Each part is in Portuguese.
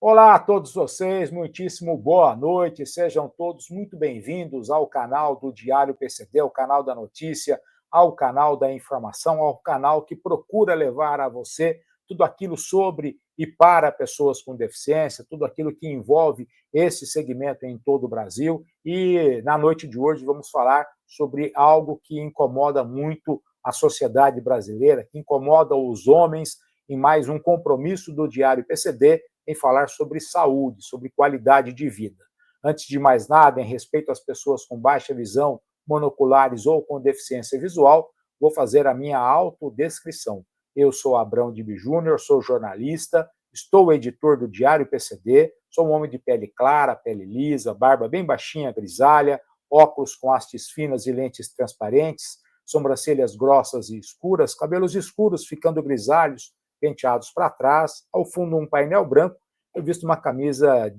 Olá a todos vocês, muitíssimo boa noite, sejam todos muito bem-vindos ao canal do Diário PCD, ao canal da notícia, ao canal da informação, ao canal que procura levar a você tudo aquilo sobre e para pessoas com deficiência, tudo aquilo que envolve esse segmento em todo o Brasil. E na noite de hoje vamos falar sobre algo que incomoda muito a sociedade brasileira, que incomoda os homens, em mais um compromisso do Diário PCD, em falar sobre saúde, sobre qualidade de vida. Antes de mais nada, em respeito às pessoas com baixa visão, monoculares ou com deficiência visual, vou fazer a minha autodescrição. Eu sou Abrão Dibe Júnior, sou jornalista, estou editor do Diário PCD, sou um homem de pele clara, pele lisa, barba bem baixinha, grisalha, óculos com hastes finas e lentes transparentes, sobrancelhas grossas e escuras, cabelos escuros ficando grisalhos, penteados para trás, ao fundo um painel branco, eu visto uma camisa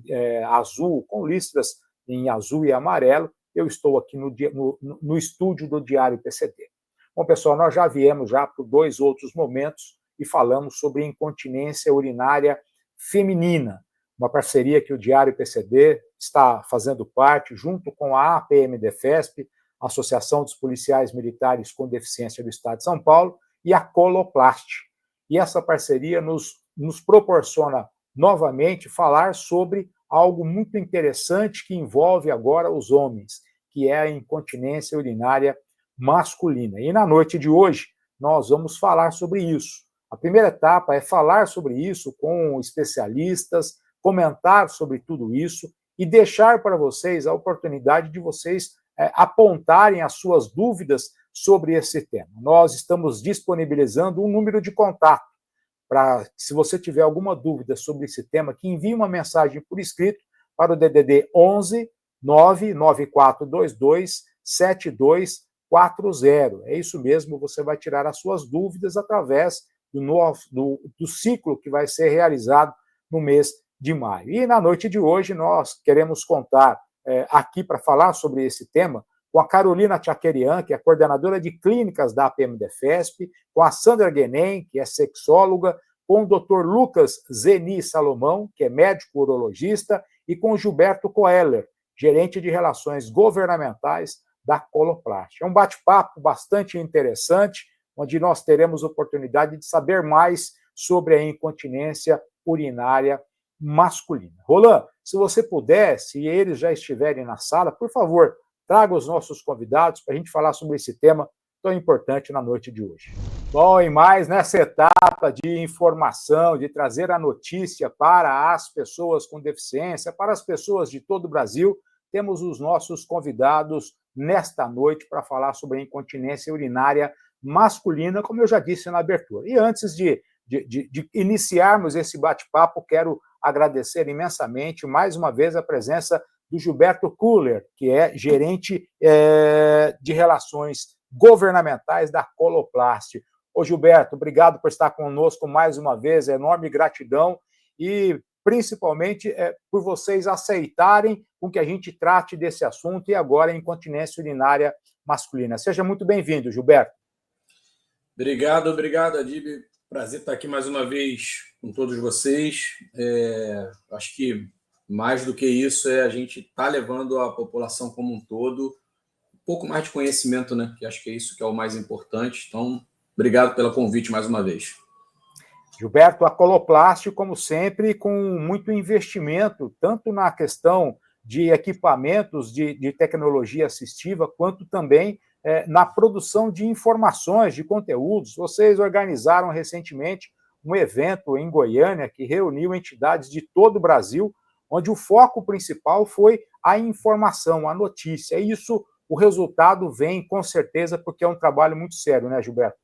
azul, com listras em azul e amarelo, eu estou aqui no estúdio do Diário PCD. Bom, pessoal, nós já viemos já por 2 outros momentos e falamos sobre incontinência urinária feminina, uma parceria que o Diário PCD está fazendo parte, junto com a APMDefesp, Associação dos Policiais Militares com Deficiência do Estado de São Paulo, e a Coloplast. E essa parceria nos proporciona novamente falar sobre algo muito interessante que envolve agora os homens, que é a incontinência urinária masculina. E na noite de hoje nós vamos falar sobre isso. A primeira etapa é falar sobre isso com especialistas, comentar sobre tudo isso e deixar para vocês a oportunidade de vocês apontarem as suas dúvidas sobre esse tema. Nós estamos disponibilizando um número de contato para, se você tiver alguma dúvida sobre esse tema, que envie uma mensagem por escrito para o DDD 11 99422 7240. É isso mesmo, você vai tirar as suas dúvidas através do ciclo que vai ser realizado no mês de maio. E na noite de hoje nós queremos contar aqui para falar sobre esse tema com a Carolina Tchakerian, que é coordenadora de clínicas da APMDefesp, com a Sandra Guenem, que é sexóloga, com o Dr. Lucas Zeni Salomão, que é médico urologista, e com o Gilberto Coeller, gerente de relações governamentais da Coloplast. É um bate-papo bastante interessante, onde nós teremos oportunidade de saber mais sobre a incontinência urinária masculina. Roland, se você puder, se eles já estiverem na sala, por favor, traga os nossos convidados para a gente falar sobre esse tema tão importante na noite de hoje. Bom, e mais nessa etapa de informação, de trazer a notícia para as pessoas com deficiência, para as pessoas de todo o Brasil, temos os nossos convidados nesta noite para falar sobre a incontinência urinária masculina, como eu já disse na abertura. E antes de iniciarmos esse bate-papo, quero agradecer imensamente, mais uma vez, a presença do Gilberto Kuller, que é gerente de relações governamentais da Coloplast. Ô Gilberto, obrigado por estar conosco mais uma vez, enorme gratidão e principalmente por vocês aceitarem com que a gente trate desse assunto e agora incontinência urinária masculina. Seja muito bem-vindo, Gilberto. Obrigado, Adib. Prazer estar aqui mais uma vez com todos vocês. Acho que mais do que isso a gente está levando a população como um todo um pouco mais de conhecimento, né? Que acho que é isso que é o mais importante. Então, obrigado pelo convite mais uma vez. Gilberto, a Coloplast, como sempre, com muito investimento, tanto na questão de equipamentos de tecnologia assistiva, quanto também na produção de informações, de conteúdos. Vocês organizaram recentemente um evento em Goiânia que reuniu entidades de todo o Brasil, onde o foco principal foi a informação, a notícia. E isso, o resultado vem com certeza, porque é um trabalho muito sério, né, Gilberto?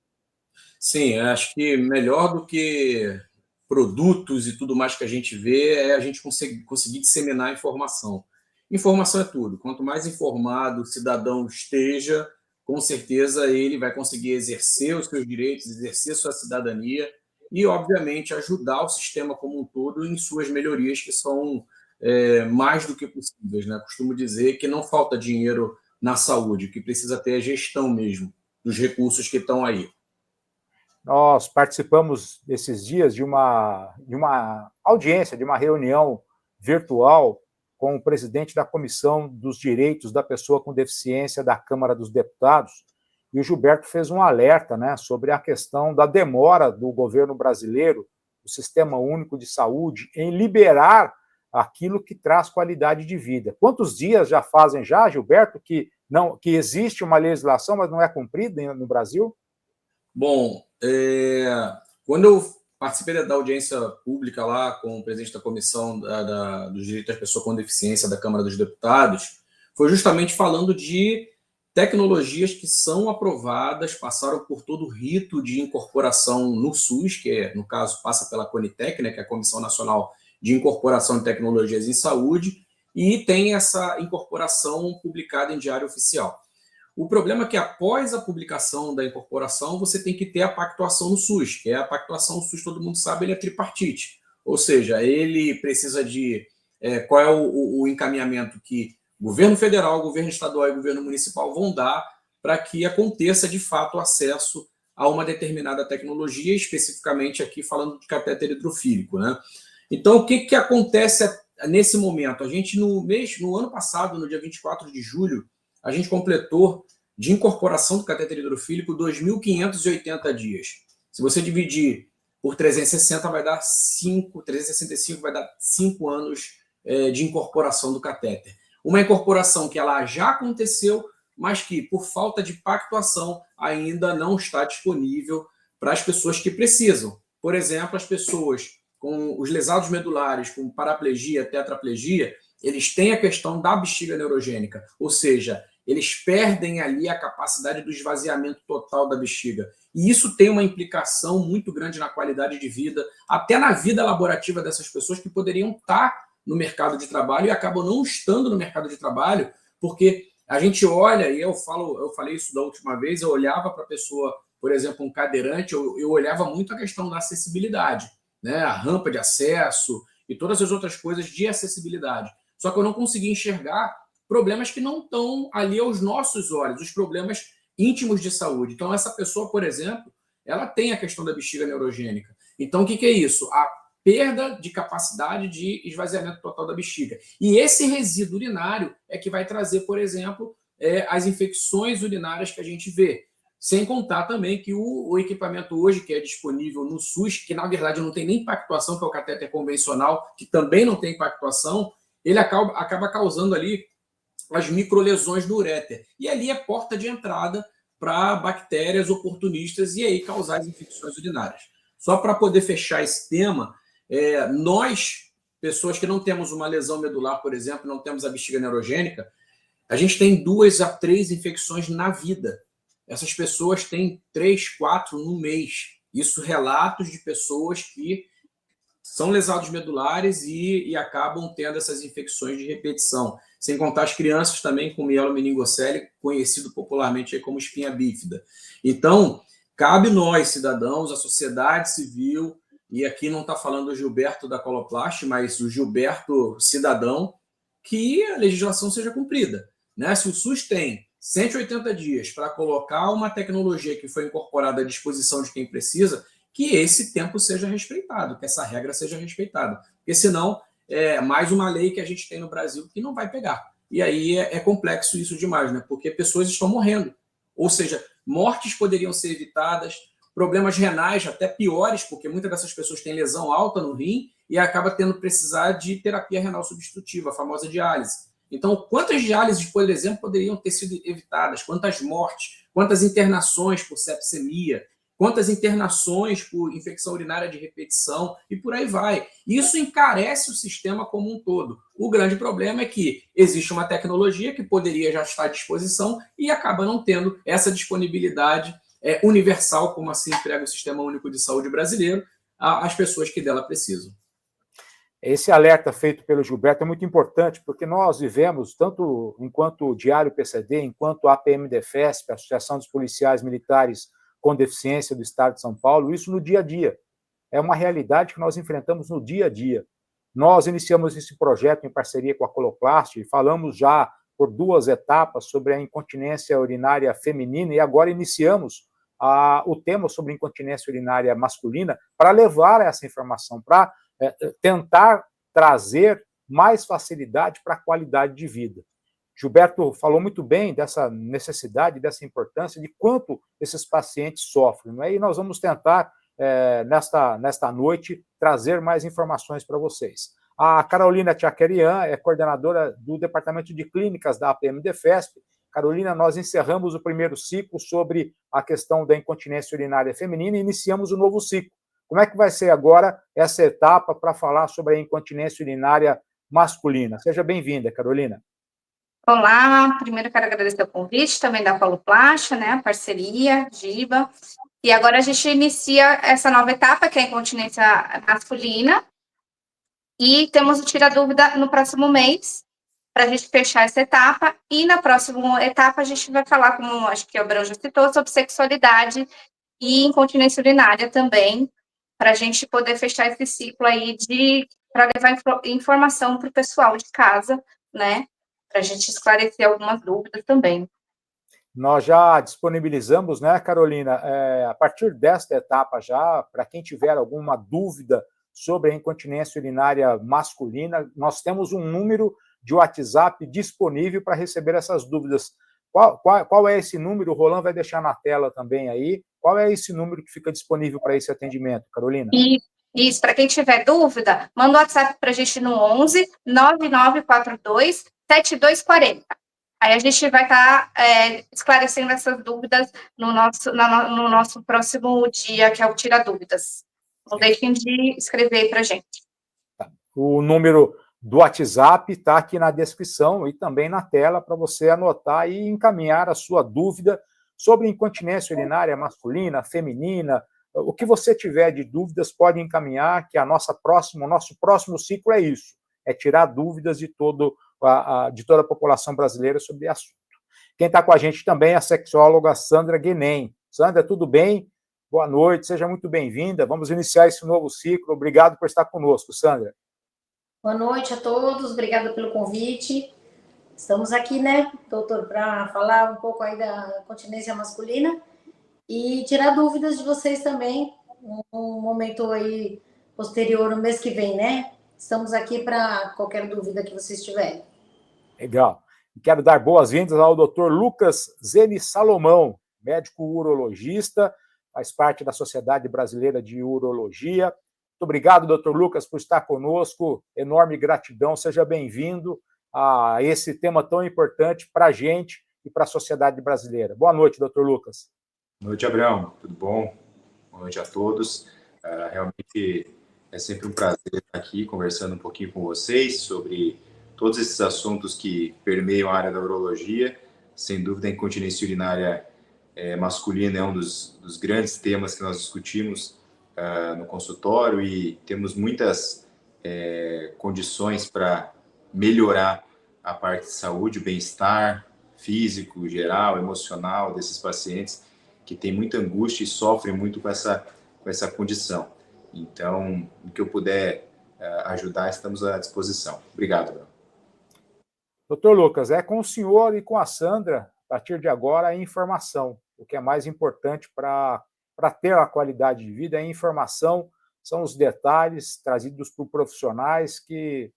Sim, acho que melhor do que produtos e tudo mais que a gente vê é a gente conseguir disseminar informação. Informação é tudo. Quanto mais informado o cidadão esteja, com certeza ele vai conseguir exercer os seus direitos, exercer sua cidadania e, obviamente, ajudar o sistema como um todo em suas melhorias, que são mais do que possíveis, né? Costumo dizer que não falta dinheiro na saúde, que precisa ter a gestão mesmo dos recursos que estão aí. Nós participamos esses dias de uma audiência, de uma reunião virtual com o presidente da Comissão dos Direitos da Pessoa com Deficiência da Câmara dos Deputados, e o Gilberto fez um alerta, né, sobre a questão da demora do governo brasileiro, do Sistema Único de Saúde, em liberar aquilo que traz qualidade de vida. Quantos dias já fazem já, Gilberto, que existe uma legislação, mas não é cumprida no Brasil? Bom, quando eu participei da audiência pública lá com o presidente da Comissão dos Direitos da Pessoa com Deficiência da Câmara dos Deputados, foi justamente falando de tecnologias que são aprovadas, passaram por todo o rito de incorporação no SUS, que no caso passa pela CONITEC, né, que é a Comissão Nacional de Incorporação de Tecnologias em Saúde, e tem essa incorporação publicada em Diário Oficial. O problema é que após a publicação da incorporação, você tem que ter a pactuação no SUS, que é a pactuação no SUS, todo mundo sabe, ele é tripartite. Ou seja, ele precisa de qual é o encaminhamento que o governo federal, o governo estadual e o governo municipal vão dar para que aconteça, de fato, o acesso a uma determinada tecnologia, especificamente aqui falando de catéter hidrofílico, né? Então, o que acontece nesse momento? A gente, no ano passado, no dia 24 de julho, a gente completou de incorporação do catéter hidrofílico 2.580 dias. Se você dividir por 360, vai dar 365 vai dar 5 anos de incorporação do catéter. Uma incorporação que ela já aconteceu, mas que, por falta de pactuação, ainda não está disponível para as pessoas que precisam. Por exemplo, as pessoas com os lesados medulares, com paraplegia, tetraplegia, eles têm a questão da bexiga neurogênica, ou seja, eles perdem ali a capacidade do esvaziamento total da bexiga. E isso tem uma implicação muito grande na qualidade de vida, até na vida laborativa dessas pessoas que poderiam estar no mercado de trabalho e acabam não estando no mercado de trabalho, porque a gente olha, e eu falei isso da última vez, eu olhava para a pessoa, por exemplo, um cadeirante, eu olhava muito a questão da acessibilidade, né? A rampa de acesso e todas as outras coisas de acessibilidade. Só que eu não conseguia enxergar problemas que não estão ali aos nossos olhos, os problemas íntimos de saúde. Então, essa pessoa, por exemplo, ela tem a questão da bexiga neurogênica. Então, o que é isso? A perda de capacidade de esvaziamento total da bexiga. E esse resíduo urinário é que vai trazer, por exemplo, as infecções urinárias que a gente vê. Sem contar também que o equipamento hoje que é disponível no SUS, que na verdade não tem nem pactuação, que é o catéter convencional, que também não tem pactuação, ele acaba causando ali as microlesões no uréter. E ali é porta de entrada para bactérias oportunistas e aí causar as infecções urinárias. Só para poder fechar esse tema, nós, pessoas que não temos uma lesão medular, por exemplo, não temos a bexiga neurogênica, a gente tem 2 a 3 infecções na vida. Essas pessoas têm 3, 4 no mês. Isso relatos de pessoas que são lesados medulares e acabam tendo essas infecções de repetição. Sem contar as crianças também com mielomeningocele, conhecido popularmente como espinha bífida. Então, cabe nós, cidadãos, a sociedade civil, e aqui não está falando o Gilberto da Coloplast, mas o Gilberto cidadão, que a legislação seja cumprida, né? Se o SUS tem 180 dias para colocar uma tecnologia que foi incorporada à disposição de quem precisa, que esse tempo seja respeitado, que essa regra seja respeitada. Porque senão é mais uma lei que a gente tem no Brasil que não vai pegar. E aí é complexo isso demais, né? Porque pessoas estão morrendo. Ou seja, mortes poderiam ser evitadas, problemas renais até piores, porque muitas dessas pessoas têm lesão alta no rim e acaba tendo que precisar de terapia renal substitutiva, a famosa diálise. Então, quantas diálises, por exemplo, poderiam ter sido evitadas? Quantas mortes? Quantas internações por sepsemia? Quantas internações por infecção urinária de repetição? E por aí vai. Isso encarece o sistema como um todo. O grande problema é que existe uma tecnologia que poderia já estar à disposição e acaba não tendo essa disponibilidade universal, como assim emprega o Sistema Único de Saúde brasileiro, às pessoas que dela precisam. Esse alerta feito pelo Gilberto é muito importante, porque nós vivemos, tanto enquanto Diário PCD, enquanto a APM-DEFESP, Associação dos Policiais Militares com Deficiência do Estado de São Paulo, isso no dia a dia. É uma realidade que nós enfrentamos no dia a dia. Nós iniciamos esse projeto em parceria com a Coloplast e falamos já por 2 etapas sobre a incontinência urinária feminina e agora iniciamos o tema sobre incontinência urinária masculina para levar essa informação, para tentar trazer mais facilidade para a qualidade de vida. Gilberto falou muito bem dessa necessidade, dessa importância, de quanto esses pacientes sofrem, não é? E nós vamos tentar, nesta noite, trazer mais informações para vocês. A Carolina Tchakerian é coordenadora do Departamento de Clínicas da APM-Defesp. Carolina, nós encerramos o primeiro ciclo sobre a questão da incontinência urinária feminina e iniciamos o novo ciclo. Como é que vai ser agora essa etapa para falar sobre a incontinência urinária masculina? Seja bem-vinda, Carolina. Olá, primeiro quero agradecer o convite também da Coloplast, né, a parceria, Giba. E agora a gente inicia essa nova etapa, que é a incontinência masculina. E temos o Tira Dúvida no próximo mês, para a gente fechar essa etapa. E na próxima etapa a gente vai falar, como acho que o Abrão já citou, sobre sexualidade e incontinência urinária também, para a gente poder fechar esse ciclo aí para levar informação para o pessoal de casa, né? Para a gente esclarecer algumas dúvidas também. Nós já disponibilizamos, né, Carolina, a partir desta etapa já, para quem tiver alguma dúvida sobre a incontinência urinária masculina, nós temos um número de WhatsApp disponível para receber essas dúvidas. Qual é esse número? O Roland vai deixar na tela também aí. Qual é esse número que fica disponível para esse atendimento, Carolina? Isso, para quem tiver dúvida, manda o WhatsApp para a gente no 11 9942 7240. Aí a gente vai estar esclarecendo essas dúvidas no nosso próximo dia, que é o Tira Dúvidas. Não deixem de escrever para a gente. O número do WhatsApp está aqui na descrição e também na tela para você anotar e encaminhar a sua dúvida sobre incontinência urinária masculina, feminina. O que você tiver de dúvidas pode encaminhar, que o nosso próximo ciclo é isso, é tirar dúvidas de toda a população brasileira sobre o assunto. Quem está com a gente também é a sexóloga Sandra Guenem. Sandra, tudo bem? Boa noite, seja muito bem-vinda. Vamos iniciar esse novo ciclo. Obrigado por estar conosco, Sandra. Boa noite a todos, obrigada pelo convite. Estamos aqui, né, doutor, para falar um pouco aí da continência masculina e tirar dúvidas de vocês também, um momento aí posterior, no mês que vem, né? Estamos aqui para qualquer dúvida que vocês tiverem. Legal. Quero dar boas-vindas ao Dr. Lucas Zeni Salomão, médico urologista, faz parte da Sociedade Brasileira de Urologia. Muito obrigado, Dr. Lucas, por estar conosco. Enorme gratidão. Seja bem-vindo a esse tema tão importante para a gente e para a sociedade brasileira. Boa noite, Dr. Lucas. Boa noite, Abrão. Tudo bom? Boa noite a todos. Realmente é sempre um prazer estar aqui conversando um pouquinho com vocês sobre todos esses assuntos que permeiam a área da urologia. Sem dúvida, a incontinência urinária masculina é um dos grandes temas que nós discutimos no consultório e temos muitas condições para melhorar a parte de saúde, o bem-estar físico, geral, emocional desses pacientes que têm muita angústia e sofrem muito com essa condição. Então, o que eu puder ajudar, estamos à disposição. Obrigado, Bruno. Doutor Lucas, é com o senhor e com a Sandra, a partir de agora, a informação. O que é mais importante para ter a qualidade de vida é a informação, são os detalhes trazidos por profissionais que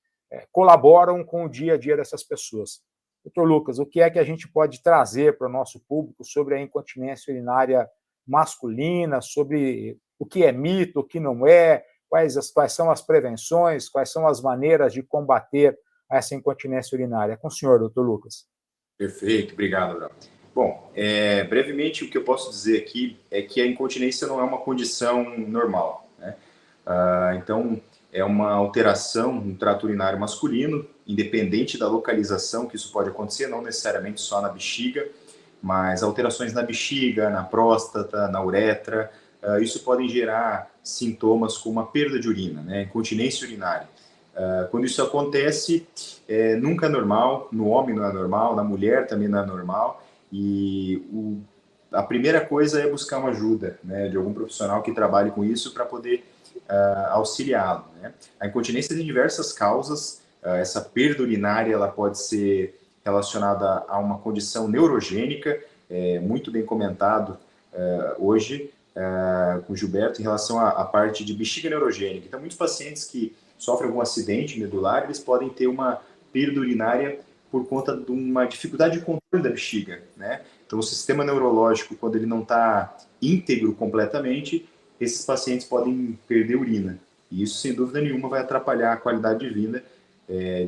colaboram com o dia a dia dessas pessoas. Doutor Lucas, o que é que a gente pode trazer para o nosso público sobre a incontinência urinária masculina, sobre o que é mito, o que não é, quais são as prevenções, quais são as maneiras de combater essa incontinência urinária? É com o senhor, doutor Lucas. Perfeito, obrigado, Bruno. Bom, brevemente o que eu posso dizer aqui é que a incontinência não é uma condição normal, né? Então, é uma alteração no trato urinário masculino, independente da localização que isso pode acontecer, não necessariamente só na bexiga, mas alterações na bexiga, na próstata, na uretra, isso podem gerar sintomas como a perda de urina, né? Incontinência urinária. Quando isso acontece, nunca é normal, no homem não é normal, na mulher também não é normal, e a primeira coisa é buscar uma ajuda, né, de algum profissional que trabalhe com isso para poder auxiliá-lo, né? A incontinência tem diversas causas. Essa perda urinária ela pode ser relacionada a uma condição neurogênica, muito bem comentado hoje com o Gilberto em relação à parte de bexiga neurogênica. Então, muitos pacientes que sofrem algum acidente medular, eles podem ter uma perda urinária por conta de uma dificuldade de controle da bexiga, né? Então, o sistema neurológico, quando ele não está íntegro completamente, esses pacientes podem perder urina. E isso, sem dúvida nenhuma, vai atrapalhar a qualidade de vida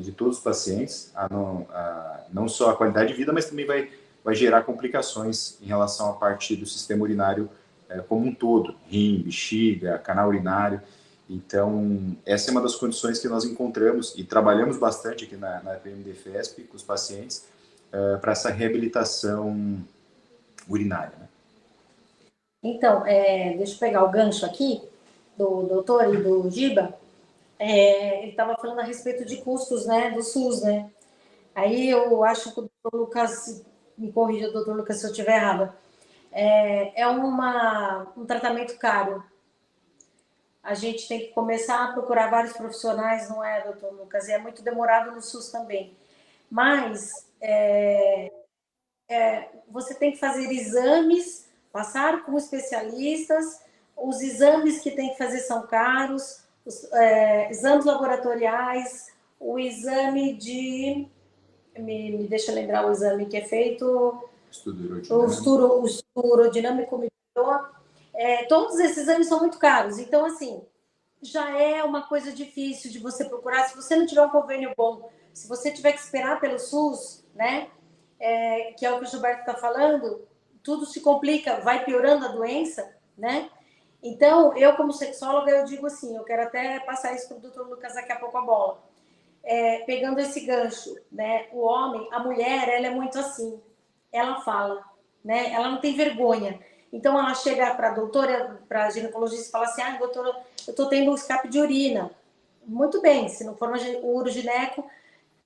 de todos os pacientes, não só a qualidade de vida, mas também vai gerar complicações em relação à parte do sistema urinário como um todo, rim, bexiga, canal urinário. Então, essa é uma das condições que nós encontramos e trabalhamos bastante aqui na PMDFESP com os pacientes para essa reabilitação urinária. Né? Então, deixa eu pegar o gancho aqui do doutor e do Giba. Ele estava falando a respeito de custos, né, do SUS, né? Aí eu acho que o doutor Lucas, me corrija, doutor Lucas, se eu estiver errada, é um tratamento caro. A gente tem que começar a procurar vários profissionais, não é, doutor Lucas? E é muito demorado no SUS também. Mas você tem que fazer exames, passar com especialistas, os exames que tem que fazer são caros, exames laboratoriais, o exame de... Me deixa lembrar o exame que é feito... O estudo urodinâmico me perdoa. Todos esses exames são muito caros. Então, assim, já é uma coisa difícil de você procurar. Se você não tiver um convênio bom, se você tiver que esperar pelo SUS, né? Que é o que o Gilberto está falando, tudo se complica, vai piorando a doença, né? Então, eu como sexóloga, eu digo assim, eu quero até passar isso para o doutor Lucas daqui a pouco a bola. Pegando esse gancho, né? O homem, a mulher, ela é muito assim, ela fala, né? Ela não tem vergonha. Então, ela chega para a doutora, para a ginecologista e fala assim, doutora, eu estou tendo um escape de urina. Muito bem, se não for o urogineco,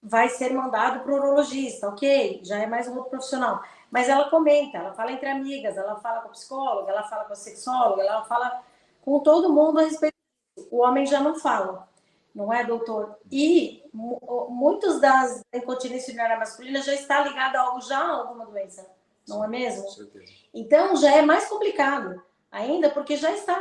vai ser mandado para o urologista, ok? Já é mais um outro profissional. Mas ela comenta, ela fala entre amigas, ela fala com a psicóloga, ela fala com a sexóloga, ela fala com todo mundo a respeito disso. O homem já não fala, não é, doutor? E muitos das incontinência urinária masculina já está ligado a alguma doença, não é mesmo? Com certeza. Então, já é mais complicado ainda, porque já está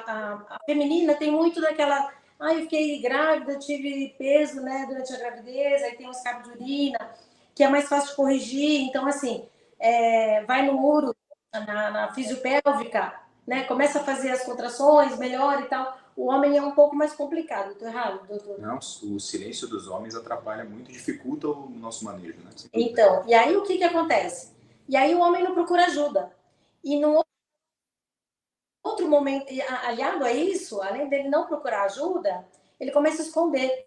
a feminina tem muito daquela... eu fiquei grávida, tive peso, né, durante a gravidez, aí tem um escape de urina, que é mais fácil de corrigir. Então, assim, vai no uro, na fisiopélvica, né, começa a fazer as contrações, melhora e tal. O homem é um pouco mais complicado. Estou errado, doutor? Não, o silêncio dos homens atrapalha muito, dificulta o nosso manejo, né? Então, e aí o que acontece? E aí o homem não procura ajuda. E no outro momento, aliado a isso, além dele não procurar ajuda, ele começa a esconder.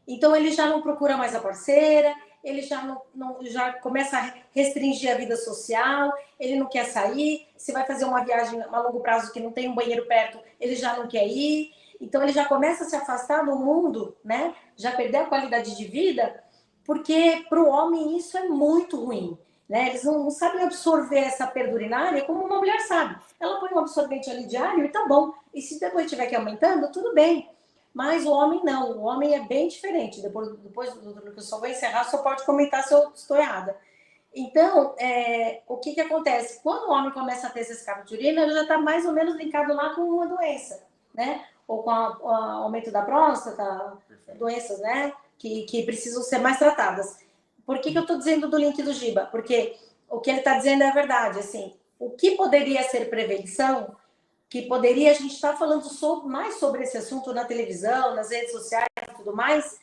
Então, ele já não procura mais a parceira, ele já começa a restringir a vida social, ele não quer sair, se vai fazer uma viagem a longo prazo que não tem um banheiro perto, ele já não quer ir. Então, ele já começa a se afastar do mundo, né? Já perdeu a qualidade de vida, porque para o homem isso é muito ruim. Né? Eles não sabem absorver essa perda urinária como uma mulher sabe. Ela põe um absorvente ali diário e tá bom. E se depois tiver que ir aumentando, tudo bem. Mas o homem não. O homem é bem diferente. Depois do que eu só vou encerrar, só pode comentar se eu estou errada. Então, o que acontece? Quando o homem começa a ter esse escape de urina, ele já está mais ou menos linkado lá com uma doença, né? Ou com o aumento da próstata, doenças, né? Que precisam ser mais tratadas. Por que eu estou dizendo do link do Giba? Porque o que ele está dizendo é verdade. Assim, o que poderia ser prevenção, que poderia, a gente está falando mais sobre esse assunto na televisão, nas redes sociais e tudo mais,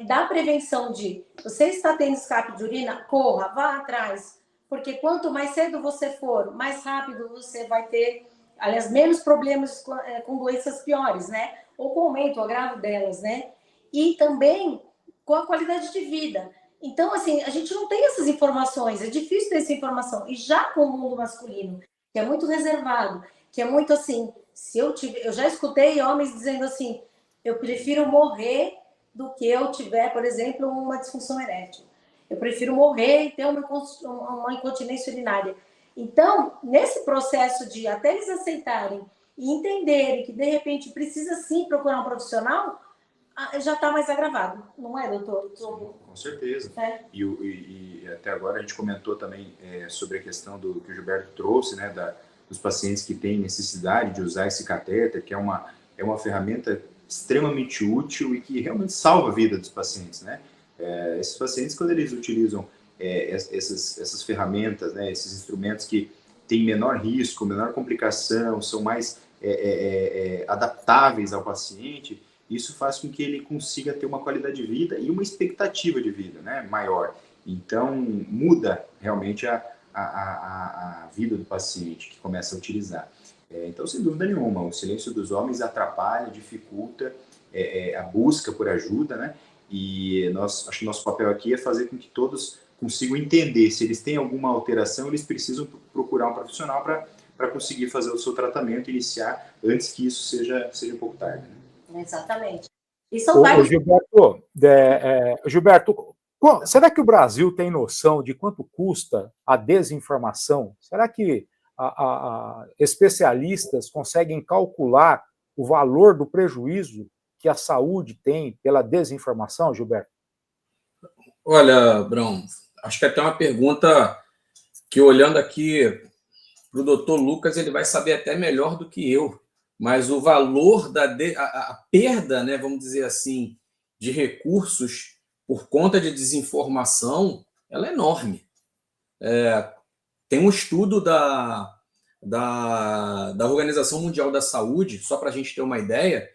da prevenção de você está tendo escape de urina, corra, vá atrás. Porque quanto mais cedo você for, mais rápido você vai ter, aliás, menos problemas com doenças piores, né? Ou com o aumento, o agravo delas, né? E também com a qualidade de vida. Então, assim, a gente não tem essas informações, é difícil ter essa informação. E já com o mundo masculino, que é muito reservado, que é muito assim, eu já escutei homens dizendo assim, eu prefiro morrer do que eu tiver, por exemplo, uma disfunção erétil. Eu prefiro morrer e ter uma incontinência urinária. Então, nesse processo de até eles aceitarem e entenderem que, de repente, precisa sim procurar um profissional, já está mais agravado, não é, doutor? Com certeza. É. E até agora a gente comentou também sobre a questão que o Gilberto trouxe, né, dos pacientes que têm necessidade de usar esse catéter, que é uma ferramenta extremamente útil e que realmente salva a vida dos pacientes, né? Esses pacientes, quando eles utilizam essas ferramentas, né, esses instrumentos que têm menor risco, menor complicação, são mais adaptáveis ao paciente, isso faz com que ele consiga ter uma qualidade de vida e uma expectativa de vida, né, maior. Então, muda realmente a vida do paciente que começa a utilizar. Então, sem dúvida nenhuma, o silêncio dos homens atrapalha, dificulta a busca por ajuda, né? E acho que nosso papel aqui é fazer com que todos consigam entender se eles têm alguma alteração, eles precisam procurar um profissional para conseguir fazer o seu tratamento, iniciar antes que isso seja um pouco tarde, né? Exatamente. E são vários... Gilberto, será que o Brasil tem noção de quanto custa a desinformação? Será que especialistas conseguem calcular o valor do prejuízo que a saúde tem pela desinformação, Gilberto? Olha, Brão, acho que até uma pergunta que, olhando aqui para o doutor Lucas, ele vai saber até melhor do que eu, mas o valor a perda, né, vamos dizer assim, de recursos por conta de desinformação, ela é enorme. Tem um estudo da Organização Mundial da Saúde, só para a gente ter uma ideia,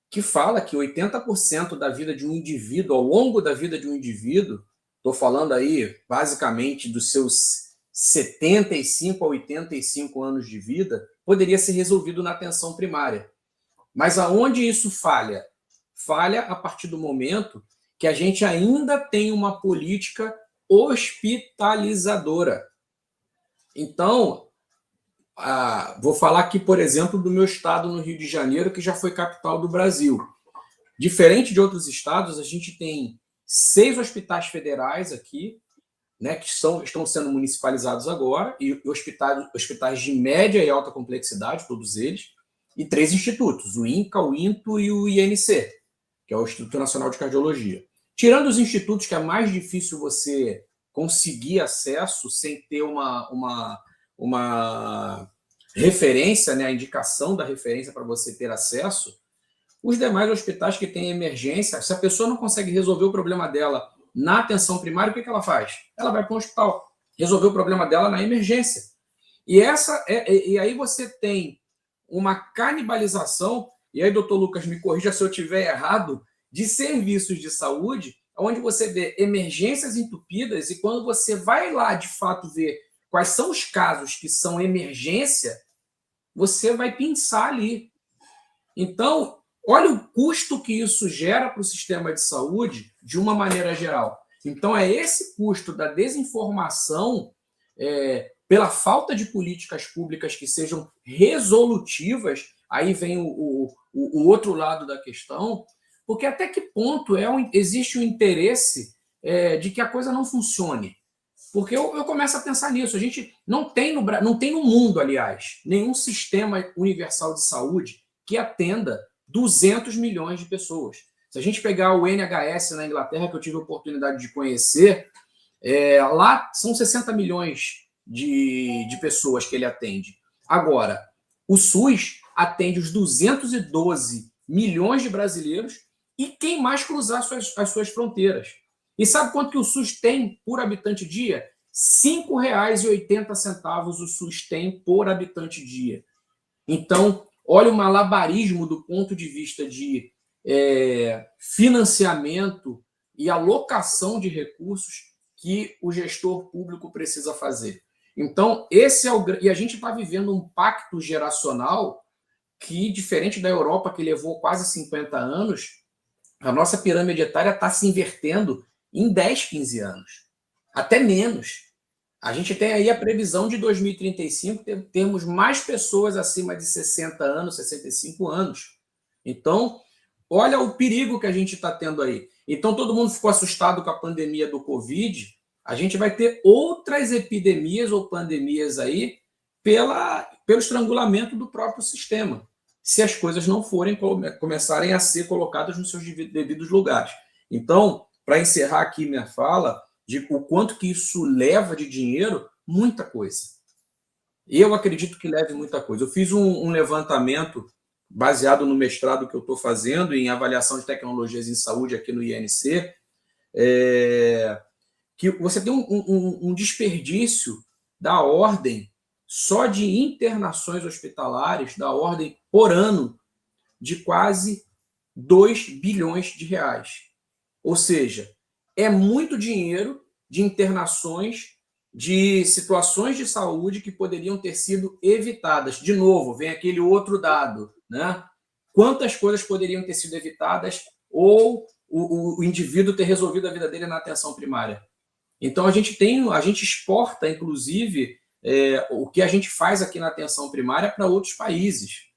que fala que 80% da vida de um indivíduo, ao longo da vida de um indivíduo, estou falando aí basicamente dos seus 75 a 85 anos de vida, poderia ser resolvido na atenção primária. Mas aonde isso falha? Falha a partir do momento que a gente ainda tem uma política hospitalizadora. Então, vou falar aqui, por exemplo, do meu estado no Rio de Janeiro, que já foi capital do Brasil. Diferente de outros estados, a gente tem 6 hospitais federais aqui, né, que estão sendo municipalizados agora, e hospitais de média e alta complexidade, todos eles, e 3 institutos, o INCA, o INTO e o INC, que é o Instituto Nacional de Cardiologia. Tirando os institutos que é mais difícil você conseguir acesso sem ter uma referência, né, a indicação da referência para você ter acesso, os demais hospitais que têm emergência, se a pessoa não consegue resolver o problema dela na atenção primária, o que ela faz? Ela vai para um hospital, resolver o problema dela na emergência. E aí você tem uma canibalização, e aí, doutor Lucas, me corrija se eu estiver errado, de serviços de saúde, onde você vê emergências entupidas, e quando você vai lá, de fato, ver quais são os casos que são emergência, você vai pensar ali. Então, olha o custo que isso gera para o sistema de saúde de uma maneira geral. Então, é esse custo da desinformação, pela falta de políticas públicas que sejam resolutivas, aí vem o outro lado da questão, porque até que ponto existe o interesse de que a coisa não funcione. Porque eu começo a pensar nisso. A gente não tem no mundo, aliás, nenhum sistema universal de saúde que atenda 200 milhões de pessoas. Se a gente pegar o NHS na Inglaterra, que eu tive a oportunidade de conhecer, lá são 60 milhões de pessoas que ele atende. Agora, o SUS atende os 212 milhões de brasileiros e quem mais cruzar as suas fronteiras. E sabe quanto que o SUS tem por habitante dia? R$ 5,80 o SUS tem por habitante dia. Então, olha o malabarismo do ponto de vista de financiamento e alocação de recursos que o gestor público precisa fazer. Então, e a gente está vivendo um pacto geracional que, diferente da Europa, que levou quase 50 anos, a nossa pirâmide etária está se invertendo em 10, 15 anos. Até menos. A gente tem aí a previsão de 2035 termos mais pessoas acima de 60 anos, 65 anos. Então, olha o perigo que a gente está tendo aí. Então, todo mundo ficou assustado com a pandemia do Covid. A gente vai ter outras epidemias ou pandemias aí pelo estrangulamento do próprio sistema. se as coisas não forem começarem a ser colocadas nos seus devidos lugares. Então, para encerrar aqui minha fala, de o quanto que isso leva de dinheiro, muita coisa. Eu acredito que leve muita coisa. Eu fiz um levantamento baseado no mestrado que eu estou fazendo em avaliação de tecnologias em saúde aqui no INC, que você tem um desperdício da ordem só de internações hospitalares, da ordem por ano, de quase 2 bilhões de reais. Ou seja, é muito dinheiro de internações, de situações de saúde que poderiam ter sido evitadas. De novo, vem aquele outro dado, né? Quantas coisas poderiam ter sido evitadas ou o indivíduo ter resolvido a vida dele na atenção primária? Então, a gente exporta, inclusive, o que a gente faz aqui na atenção primária para outros países.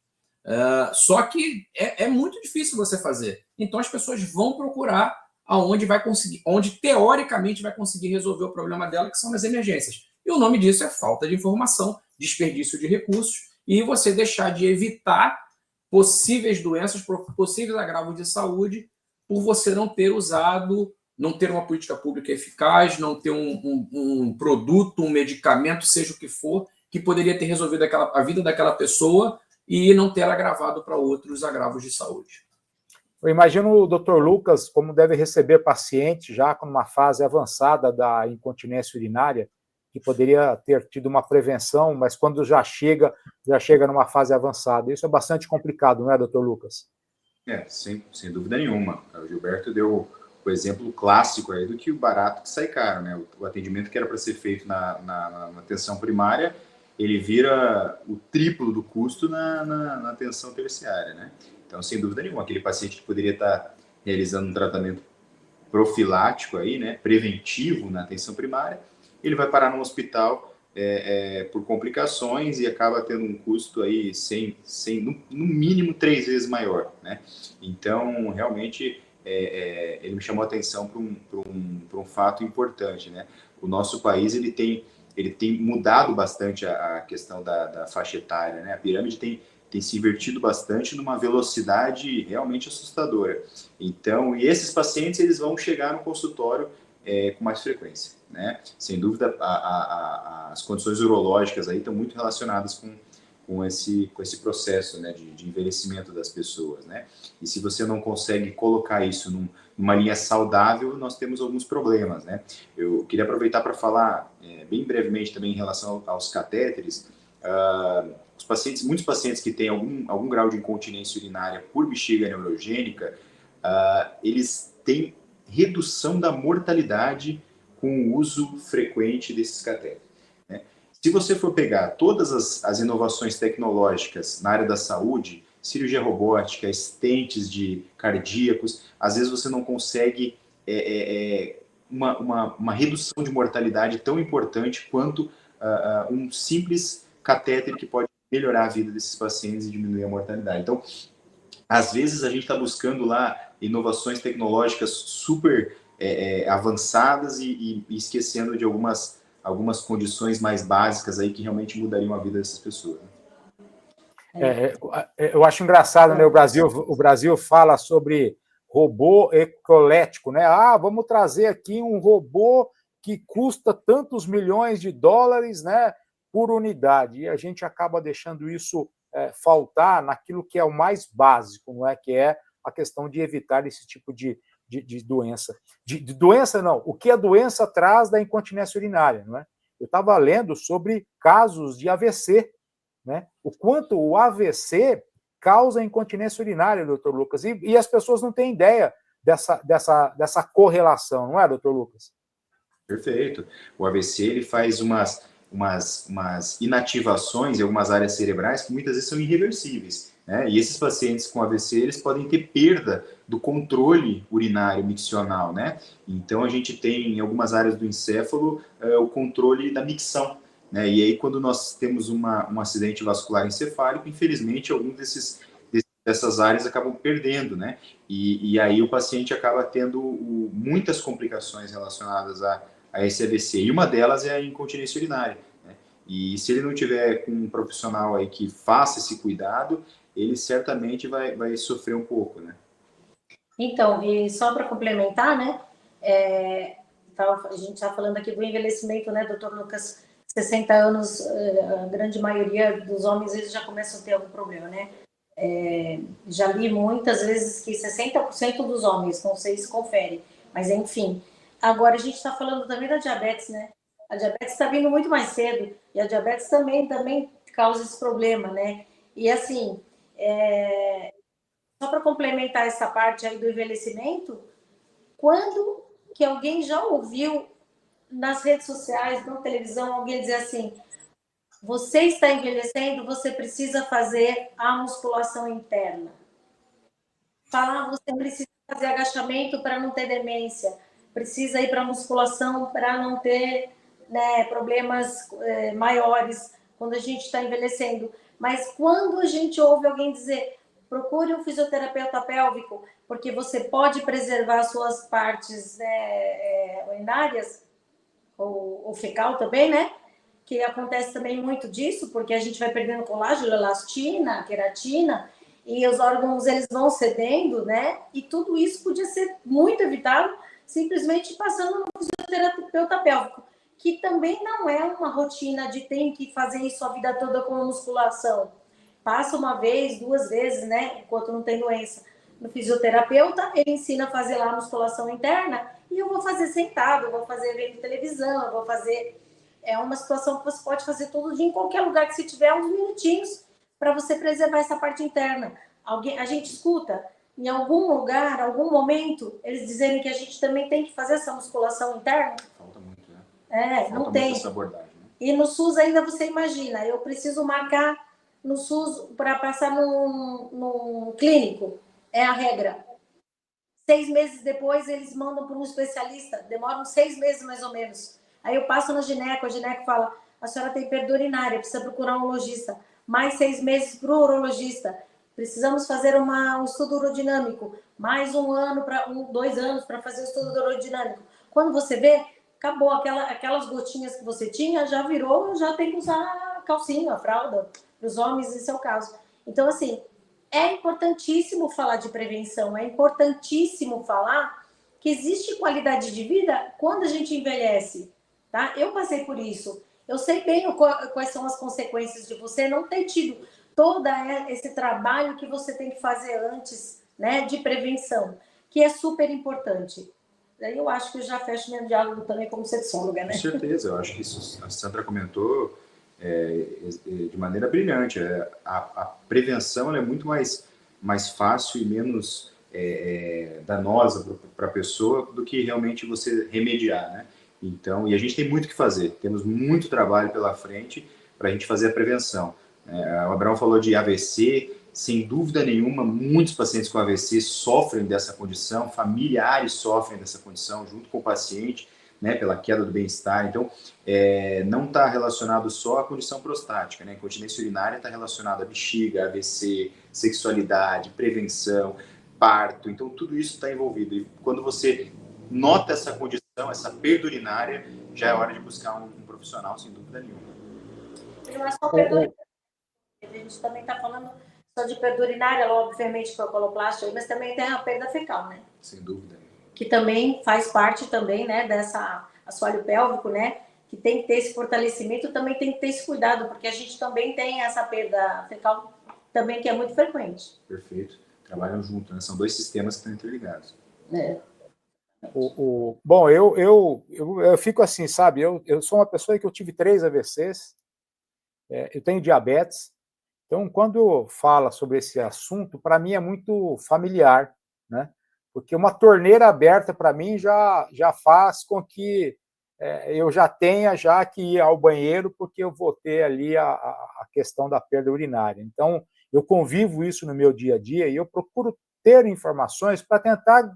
Só que é muito difícil você fazer. Então, as pessoas vão procurar aonde vai conseguir, onde teoricamente vai conseguir resolver o problema dela, que são as emergências. E o nome disso é falta de informação, desperdício de recursos e você deixar de evitar possíveis doenças, possíveis agravos de saúde, por você não ter usado, não ter uma política pública eficaz, não ter um produto, um medicamento, seja o que for, que poderia ter resolvido a vida daquela pessoa e não ter agravado para outros agravos de saúde. Eu imagino o Dr. Lucas como deve receber paciente já com uma fase avançada da incontinência urinária, que poderia ter tido uma prevenção, mas quando já chega numa fase avançada. Isso é bastante complicado, não é, Dr. Lucas? Sem dúvida nenhuma. O Gilberto deu o exemplo clássico aí do que o barato que sai caro, né? O atendimento que era para ser feito na atenção primária, ele vira o triplo do custo na atenção terciária, né? Então, sem dúvida nenhuma, aquele paciente que poderia estar realizando um tratamento profilático aí, né, preventivo na atenção primária, ele vai parar no hospital por complicações e acaba tendo um custo aí no mínimo 3 vezes maior, né? Então, realmente, ele me chamou a atenção para um fato importante, né? O nosso país ele tem mudado bastante a questão da faixa etária, né? A pirâmide tem se invertido bastante numa velocidade realmente assustadora. Então, e esses pacientes eles vão chegar no consultório com mais frequência, né? Sem dúvida, as condições urológicas aí estão muito relacionadas com esse processo, né, de envelhecimento das pessoas, né? E se você não consegue colocar isso numa linha saudável, nós temos alguns problemas, né? Eu queria aproveitar para falar bem brevemente também em relação aos catéteres. Muitos pacientes que têm algum grau de incontinência urinária por bexiga neurogênica, eles têm redução da mortalidade com o uso frequente desses catéteres, né? Se você for pegar todas as inovações tecnológicas na área da saúde, cirurgia robótica, stents de cardíacos, às vezes você não consegue uma redução de mortalidade tão importante quanto um simples catéter que pode melhorar a vida desses pacientes e diminuir a mortalidade. Então, às vezes a gente está buscando lá inovações tecnológicas super avançadas e esquecendo de algumas condições mais básicas aí que realmente mudariam a vida dessas pessoas. Eu acho engraçado, né? O Brasil fala sobre robô ecolético, né? Vamos trazer aqui um robô que custa tantos milhões de dólares, né, por unidade, e a gente acaba deixando isso faltar naquilo que é o mais básico, não é? Que é a questão de evitar esse tipo de doença. De doença, não. O que a doença traz da incontinência urinária, não é? Eu estava lendo sobre casos de AVC, né? O quanto o AVC causa incontinência urinária, doutor Lucas, e as pessoas não têm ideia dessa correlação, não é, doutor Lucas? Perfeito. O AVC ele faz umas inativações em algumas áreas cerebrais que muitas vezes são irreversíveis, né? E esses pacientes com AVC, eles podem ter perda do controle urinário miccional, né? Então, a gente tem em algumas áreas do encéfalo o controle da micção, né? E aí, quando nós temos um acidente vascular encefálico, infelizmente, alguns dessas áreas acabam perdendo, né? E aí o paciente acaba tendo muitas complicações relacionadas a esse AVC, e uma delas é a incontinência urinária, né? E se ele não tiver com um profissional aí que faça esse cuidado, ele certamente vai sofrer um pouco, né? Então, e só para complementar, né, a gente está falando aqui do envelhecimento, né, doutor Lucas, 60 anos, a grande maioria dos homens, eles já começam a ter algum problema, né? Já li muitas vezes que 60% dos homens, não sei se confere, mas enfim. Agora, a gente está falando também da diabetes, né? A diabetes está vindo muito mais cedo, e a diabetes também causa esse problema, né? E assim, só para complementar essa parte aí do envelhecimento, quando que alguém já ouviu nas redes sociais, na televisão, alguém dizer assim, você está envelhecendo, você precisa fazer a musculação interna. Falar, você precisa fazer agachamento para não ter demência, precisa ir para a musculação para não ter, né, problemas maiores quando a gente está envelhecendo. Mas quando a gente ouve alguém dizer, procure um fisioterapeuta pélvico, porque você pode preservar suas partes, né, urinárias, ou fecal também, né? Que acontece também muito disso, porque a gente vai perdendo colágeno, elastina, queratina, e os órgãos eles vão cedendo, né? E tudo isso podia ser muito evitado simplesmente passando no fisioterapeuta pélvico, que também não é uma rotina de tem que fazer isso a vida toda com a musculação. Passa uma vez, 2 vezes, né? Enquanto não tem doença. No fisioterapeuta, ele ensina a fazer lá a musculação interna e eu vou fazer sentado, eu vou fazer vendo televisão, eu vou fazer... É uma situação que você pode fazer todo dia em qualquer lugar que você tiver uns minutinhos para você preservar essa parte interna. A gente escuta em algum lugar, algum momento, eles dizerem que a gente também tem que fazer essa musculação interna. Falta muito, né? Falta não muito tem. essa abordagem, né? E no SUS ainda você imagina, eu preciso marcar no SUS para passar num clínico. É a regra. 6 meses depois, eles mandam para um especialista. Demoram 6 meses, mais ou menos. Aí eu passo no gineco, a gineco fala, a senhora tem perda urinária, precisa procurar um urologista. Mais 6 meses para o urologista. Precisamos fazer um estudo urodinâmico. Mais 1 ano, 2 anos para fazer o estudo urodinâmico. Quando você vê, acabou. Aquelas gotinhas que você tinha, já virou, já tem que usar a calcinha, a fralda, para os homens, em seu caso. Então, assim, é importantíssimo falar de prevenção, é importantíssimo falar que existe qualidade de vida quando a gente envelhece, tá? Eu passei por isso. Eu sei bem quais são as consequências de você não ter tido todo esse trabalho que você tem que fazer antes, né, de prevenção, que é super importante. Daí eu acho que eu já fecho meu diálogo também como sexóloga, né? Com certeza, eu acho que isso a Sandra comentou de maneira brilhante. A prevenção ela é muito mais fácil e menos danosa para a pessoa do que realmente você remediar, né? Então, e a gente tem muito o que fazer, temos muito trabalho pela frente para a gente fazer a prevenção. O Abraão falou de AVC, sem dúvida nenhuma, muitos pacientes com AVC sofrem dessa condição, familiares sofrem dessa condição junto com o paciente, né, pela queda do bem-estar. Então, não está relacionado só à condição prostática, né? Incontinência urinária está relacionada a bexiga, AVC, sexualidade, prevenção, parto. Então, tudo isso está envolvido. E quando você nota essa condição, essa perda urinária, já é hora de buscar um profissional, sem dúvida nenhuma. Não é só perda urinária. A gente também está falando só de perda urinária, obviamente, com a coloplastia, mas também tem a perda fecal, né? Sem dúvida. Que também faz parte também, né, dessa assoalho pélvico, né, que tem que ter esse fortalecimento, também tem que ter esse cuidado, porque a gente também tem essa perda fecal também que é muito frequente. Perfeito. Trabalham junto, né? São 2 sistemas que estão interligados. Bom, eu fico assim, sabe, eu sou uma pessoa que eu tive 3 AVCs, eu tenho diabetes, então quando fala sobre esse assunto, para mim é muito familiar, né? Porque uma torneira aberta para mim já faz com que eu já tenha que ir ao banheiro, porque eu vou ter ali a questão da perda urinária. Então, eu convivo isso no meu dia a dia e eu procuro ter informações para tentar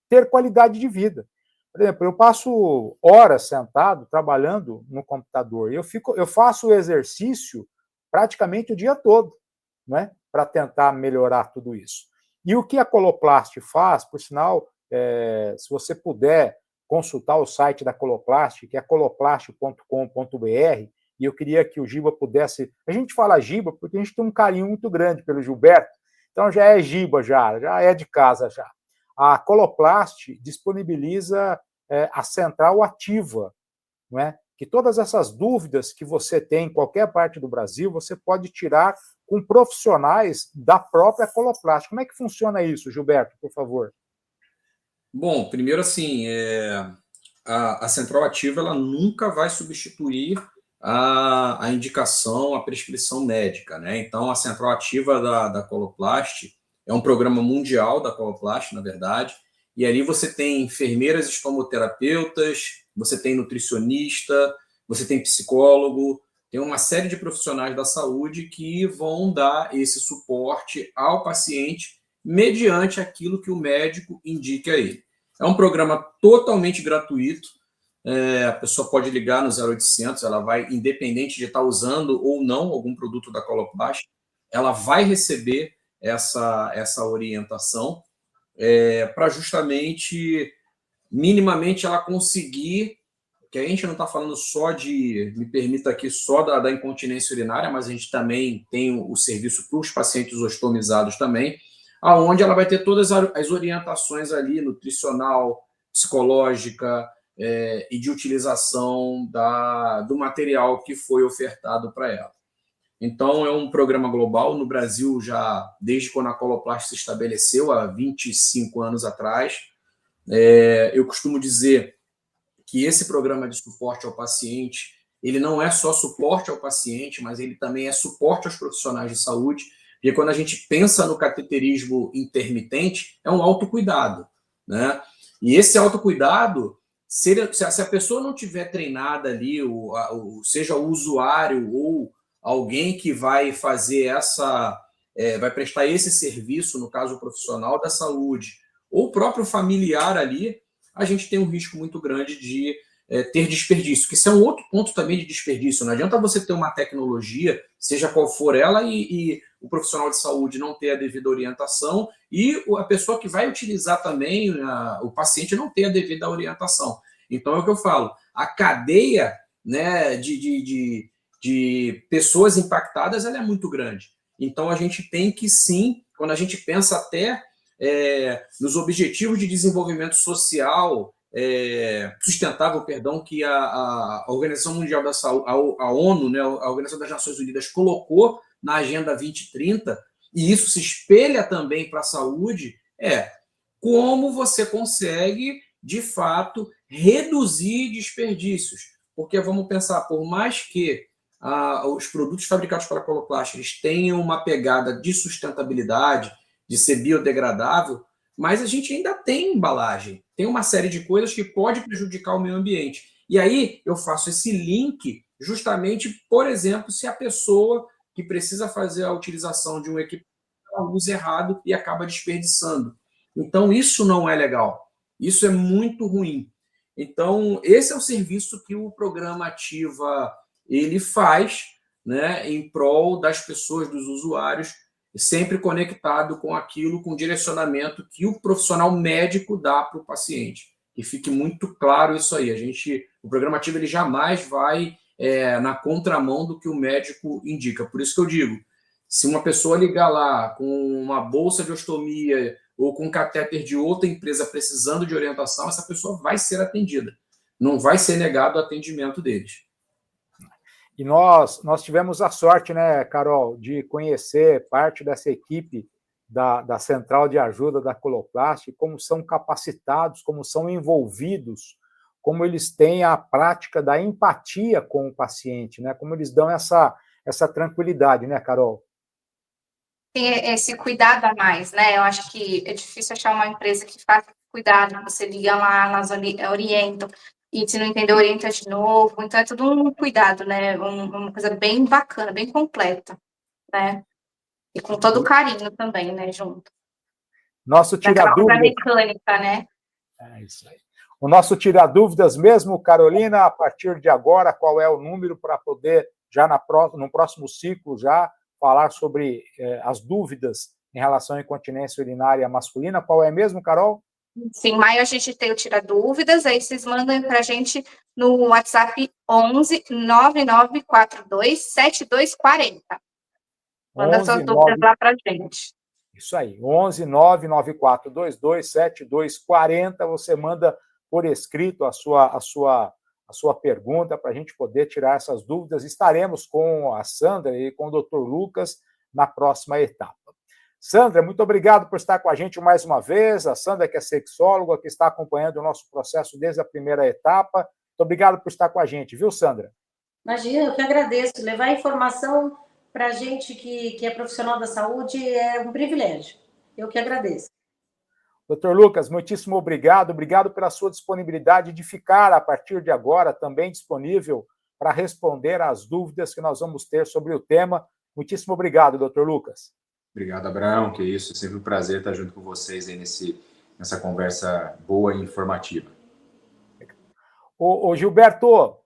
ter qualidade de vida. Por exemplo, eu passo horas sentado, trabalhando no computador, e eu faço o exercício praticamente o dia todo, né, para tentar melhorar tudo isso. E o que a Coloplast faz, por sinal, se você puder consultar o site da Coloplast, que é coloplast.com.br, e eu queria que o Giba pudesse... A gente fala Giba porque a gente tem um carinho muito grande pelo Gilberto, então já é Giba, já é de casa já. A Coloplast disponibiliza a central ativa, não é? Que todas essas dúvidas que você tem em qualquer parte do Brasil, você pode tirar com profissionais da própria Coloplast. Como é que funciona isso, Gilberto, por favor? Bom, primeiro assim, a central ativa ela nunca vai substituir a indicação, a prescrição médica, né? Então, a central ativa da Coloplast é um programa mundial da Coloplast, na verdade, e ali você tem enfermeiras estomoterapeutas, você tem nutricionista, você tem psicólogo, tem uma série de profissionais da saúde que vão dar esse suporte ao paciente mediante aquilo que o médico indique a ele. É um programa totalmente gratuito, a pessoa pode ligar no 0800, ela vai, independente de estar usando ou não algum produto da Coloplast, ela vai receber essa orientação para justamente, minimamente, ela conseguir, que a gente não está falando só de, me permita aqui, só da incontinência urinária, mas a gente também tem o serviço para os pacientes ostomizados também, aonde ela vai ter todas as orientações ali, nutricional, psicológica, e de utilização do material que foi ofertado para ela. Então, é um programa global. No Brasil, já desde quando a Coloplast se estabeleceu, há 25 anos atrás. Eu costumo dizer que esse programa de suporte ao paciente, ele não é só suporte ao paciente, mas ele também é suporte aos profissionais de saúde, porque quando a gente pensa no cateterismo intermitente, é um autocuidado, né? E esse autocuidado, se a pessoa não tiver treinada ali, seja o usuário ou alguém que vai fazer vai prestar esse serviço, no caso o profissional da saúde, ou o próprio familiar ali, a gente tem um risco muito grande de ter desperdício, que isso é um outro ponto também de desperdício. Não adianta você ter uma tecnologia, seja qual for ela, e o profissional de saúde não ter a devida orientação e a pessoa que vai utilizar também, o paciente, não ter a devida orientação. Então, é o que eu falo, a cadeia, né, de pessoas impactadas, ela é muito grande. Então, a gente tem que, sim, quando a gente pensa até nos objetivos de desenvolvimento social sustentável, que a Organização Mundial da Saúde, a ONU, né, a Organização das Nações Unidas, colocou na Agenda 2030, e isso se espelha também para a saúde, como você consegue, de fato, reduzir desperdícios. Porque, vamos pensar, por mais que os produtos fabricados pela Coloplast eles tenham uma pegada de sustentabilidade, de ser biodegradável, mas a gente ainda tem embalagem, tem uma série de coisas que pode prejudicar o meio ambiente. E aí eu faço esse link justamente, por exemplo, se a pessoa que precisa fazer a utilização de um equipamento ela usa errado e acaba desperdiçando. Então, isso não é legal. Isso é muito ruim. Então, esse é o serviço que o Programa Ativa ele faz, né, em prol das pessoas, dos usuários, sempre conectado com aquilo, com o direcionamento que o profissional médico dá para o paciente. E fique muito claro isso aí. O Programa Ativa ele jamais vai na contramão do que o médico indica. Por isso que eu digo, se uma pessoa ligar lá com uma bolsa de ostomia ou com um catéter de outra empresa precisando de orientação, essa pessoa vai ser atendida. Não vai ser negado o atendimento deles. E nós tivemos a sorte, né, Carol, de conhecer parte dessa equipe da Central de Ajuda da Coloplast, como são capacitados, como são envolvidos, como eles têm a prática da empatia com o paciente, né, como eles dão essa tranquilidade, né, Carol? Tem esse cuidado a mais, né? Eu acho que é difícil achar uma empresa que faça cuidado, você liga lá, elas orientam, e se não entender, orienta de novo. Então, é tudo um cuidado, né? Uma coisa bem bacana, bem completa, né? E com todo carinho também, né, junto. Nosso tira-dúvidas... mecânica, né? É isso aí. O nosso tira-dúvidas mesmo, Carolina, a partir de agora, qual é o número para poder, já no próximo ciclo, já falar sobre as dúvidas em relação à incontinência urinária masculina? Qual é mesmo, Carol? Sim, em maio a gente tem o Tira Dúvidas, aí vocês mandam para a gente no WhatsApp 11 9942 7240. Manda suas dúvidas lá para a gente. Isso aí, 11 99422 7240. Você manda por escrito a sua pergunta para a gente poder tirar essas dúvidas. Estaremos com a Sandra e com o Dr. Lucas na próxima etapa. Sandra, muito obrigado por estar com a gente mais uma vez. A Sandra, que é sexóloga, que está acompanhando o nosso processo desde a primeira etapa. Muito obrigado por estar com a gente, viu, Sandra? Imagina, eu que agradeço. Levar informação para a gente que é profissional da saúde é um privilégio. Eu que agradeço. Doutor Lucas, muitíssimo obrigado. Obrigado pela sua disponibilidade de ficar, a partir de agora, também disponível para responder às dúvidas que nós vamos ter sobre o tema. Muitíssimo obrigado, doutor Lucas. Obrigado, Abraão, que isso, é sempre um prazer estar junto com vocês aí nessa conversa boa e informativa. Ô Gilberto,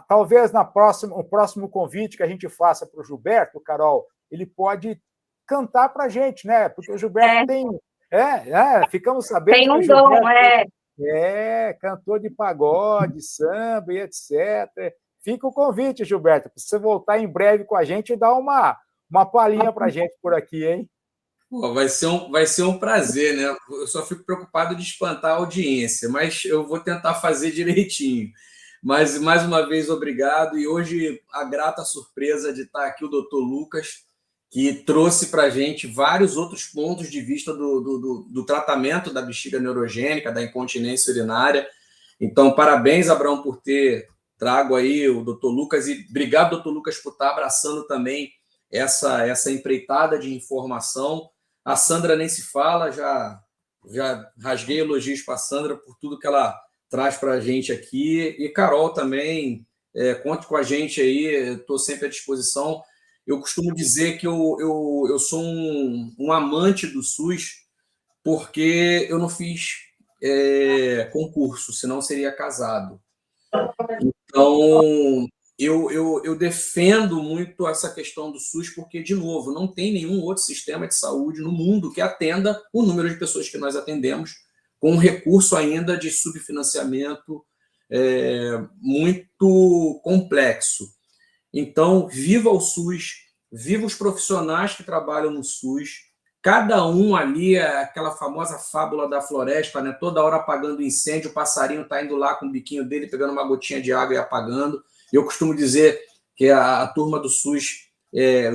talvez o próximo convite que a gente faça para o Gilberto, Carol, ele pode cantar para a gente, né? Porque o Gilberto tem... ficamos sabendo tem um que o Gilberto dom, cantor de pagode, samba e etc. Fica o convite, Gilberto, para você voltar em breve com a gente e dar uma palhinha para a gente por aqui, hein? Pô, vai ser um prazer, né? Eu só fico preocupado de espantar a audiência, mas eu vou tentar fazer direitinho. Mas, mais uma vez, obrigado. E hoje, a grata surpresa de estar aqui o doutor Lucas, que trouxe para a gente vários outros pontos de vista do tratamento da bexiga neurogênica, da incontinência urinária. Então, parabéns, Abraão, por ter trago aí o doutor Lucas. E obrigado, doutor Lucas, por estar abraçando também essa empreitada de informação. A Sandra nem se fala, já rasguei elogios para a Sandra por tudo que ela traz para a gente aqui. E Carol também, conte com a gente aí, estou sempre à disposição. Eu costumo dizer que eu sou um amante do SUS porque eu não fiz concurso, senão seria casado. Então, eu defendo muito essa questão do SUS porque, de novo, não tem nenhum outro sistema de saúde no mundo que atenda o número de pessoas que nós atendemos, com um recurso ainda de subfinanciamento muito complexo. Então, viva o SUS, viva os profissionais que trabalham no SUS. Cada um ali é aquela famosa fábula da floresta, né? Toda hora apagando incêndio, o passarinho está indo lá com o biquinho dele, pegando uma gotinha de água e apagando. Eu costumo dizer que a turma do SUS,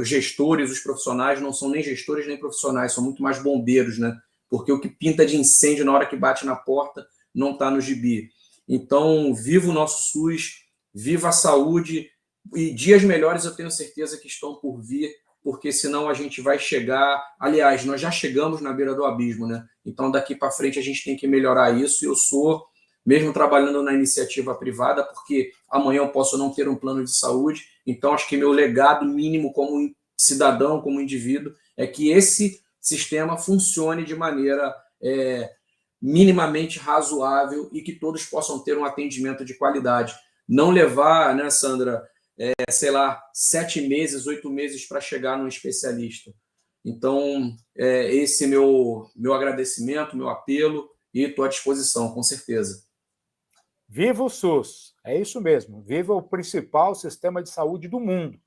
os gestores, os profissionais, não são nem gestores nem profissionais, são muito mais bombeiros, né? Porque o que pinta de incêndio na hora que bate na porta não está no gibi. Então, viva o nosso SUS, viva a saúde, e dias melhores eu tenho certeza que estão por vir, porque senão a gente vai chegar... Aliás, nós já chegamos na beira do abismo, né? Então, daqui para frente, a gente tem que melhorar isso. E eu sou, mesmo trabalhando na iniciativa privada, porque amanhã eu posso não ter um plano de saúde, então acho que meu legado mínimo como cidadão, como indivíduo, é que esse sistema funcione de maneira minimamente razoável e que todos possam ter um atendimento de qualidade. Não levar, né, Sandra... 7 meses, 8 meses para chegar num especialista. Então, esse é meu agradecimento, meu apelo, e estou à disposição, com certeza. Viva o SUS, é isso mesmo, viva o principal sistema de saúde do mundo.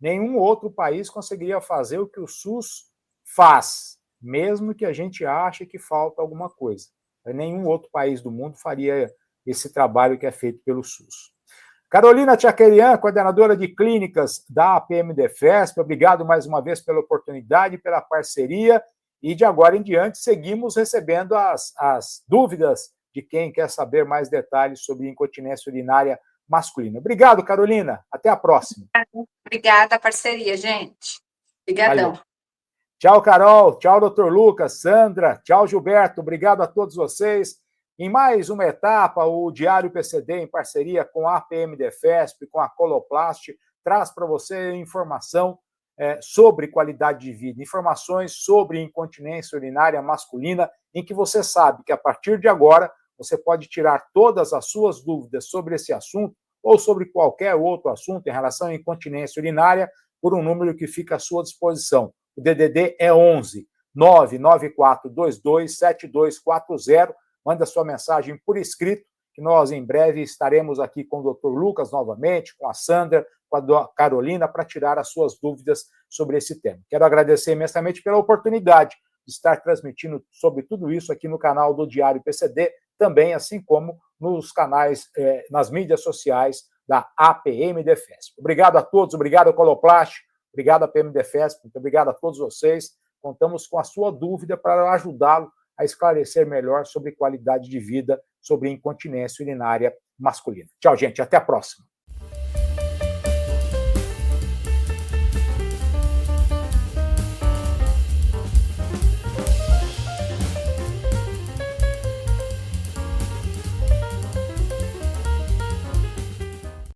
Nenhum outro país conseguiria fazer o que o SUS faz, mesmo que a gente ache que falta alguma coisa. Nenhum outro país do mundo faria esse trabalho que é feito pelo SUS. Carolina Tchaquerian, coordenadora de clínicas da APMDefesp, obrigado mais uma vez pela oportunidade, pela parceria, e de agora em diante seguimos recebendo as dúvidas de quem quer saber mais detalhes sobre incontinência urinária masculina. Obrigado, Carolina. Até a próxima. Obrigada, parceria, gente. Obrigadão. Valeu. Tchau, Carol. Tchau, doutor Lucas, Sandra. Tchau, Gilberto. Obrigado a todos vocês. Em mais uma etapa, o Diário PCD, em parceria com a APMDefesp, com a Coloplast, traz para você informação sobre qualidade de vida, informações sobre incontinência urinária masculina, em que você sabe que, a partir de agora, você pode tirar todas as suas dúvidas sobre esse assunto ou sobre qualquer outro assunto em relação à incontinência urinária por um número que fica à sua disposição. O DDD é 11 994227240. Manda sua mensagem por escrito, que nós em breve estaremos aqui com o Dr. Lucas novamente, com a Sandra, com a Carolina, para tirar as suas dúvidas sobre esse tema. Quero agradecer imensamente pela oportunidade de estar transmitindo sobre tudo isso aqui no canal do Diário PCD, também assim como nos canais, nas mídias sociais da APMDefesp. Obrigado a todos, obrigado ao Coloplast, obrigado à APMDefesp, muito obrigado a todos vocês. Contamos com a sua dúvida para ajudá-lo a esclarecer melhor sobre qualidade de vida, sobre incontinência urinária masculina. Tchau, gente, até a próxima.